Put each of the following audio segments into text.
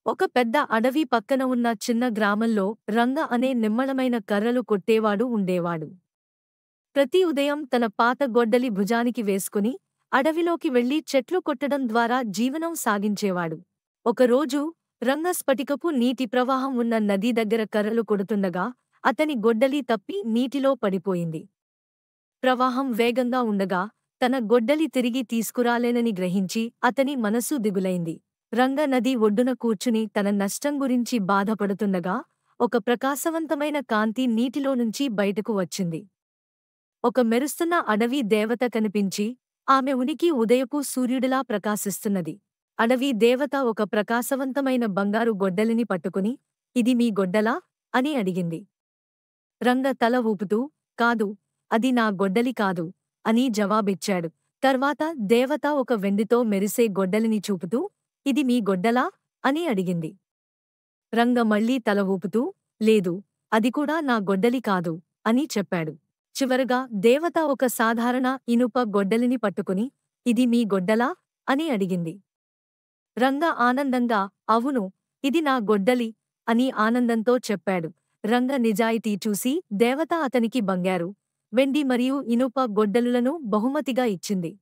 ఒక పెద్ద అడవి పక్కన ఉన్న చిన్న గ్రామంలో రంగ అనే నిమ్మళమైన కర్రలు కొట్టేవాడు ఉండేవాడు. ప్రతి ఉదయం తన పాత గొడ్డలి భుజానికి వేసుకుని అడవిలోకి వెళ్లి చెట్లు కొట్టడం ద్వారా జీవనం సాగించేవాడు. ఒకరోజు రంగ స్ఫటికపు నీటి ప్రవాహం ఉన్న నది దగ్గర కర్రలు కొడుతుండగా అతని గొడ్డలి తప్పి నీటిలో పడిపోయింది. ప్రవాహం వేగంగా ఉండగా తన గొడ్డలి తిరిగి తీసుకురాలేనని గ్రహించి అతని మనసు దిగులైంది. రంగ నది ఒడ్డున కూర్చుని తన నష్టం గురించి బాధపడుతుండగా ఒక ప్రకాశవంతమైన కాంతి నీటిలో నుంచి బయటకు వచ్చింది. ఒక మెరుస్తున్న అడవి దేవత కనిపించి ఆమె ఉనికి ఉదయపు సూర్యుడిలా ప్రకాశిస్తున్నది. అడవి దేవత ఒక ప్రకాశవంతమైన బంగారు గొడ్డలిని పట్టుకుని, "ఇది మీ గొడ్డలా?" అని అడిగింది. రంగ తల ఊపుతూ, "కాదు, అది నా గొడ్డలి కాదు" అని జవాబిచ్చాడు. తర్వాత దేవత ఒక వెండితో మెరిసే గొడ్డలిని చూపుతూ, "ఇది మీ గొడ్డలా?" అని అడిగింది. రంగ మళ్ళీ తల ఊపుతూ, "లేదు, అది కూడా నా గొడ్డలి కాదు" అని చెప్పాడు. చివరగా దేవత ఒక సాధారణ ఇనుప గొడ్డలిని పట్టుకుని, "ఇది మీ గొడ్డలా?" అని అడిగింది. రంగ ఆనందంగా, "అవును, ఇది నా గొడ్డలి" అని ఆనందంతో చెప్పాడు. రంగ నిజాయితీ చూసి దేవత అతనికి బంగారు, వెండి మరియు ఇనుప గొడ్డలులను బహుమతిగా ఇచ్చింది.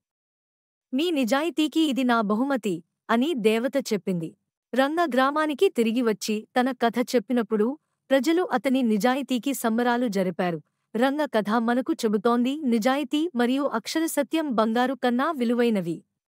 "మీ నిజాయితీకి ఇది నా బహుమతి" అని దేవత చెప్పింది. రంగ గ్రామానికి తిరిగి వచ్చి తన కథ చెప్పినప్పుడు ప్రజలు అతని నిజాయితీకి సంబరాలు జరిపారు. రంగ కథ మనకు చెబుతోంది, నిజాయితీ మరియు అక్షరసత్యం బంగారు కన్నా విలువైనవి.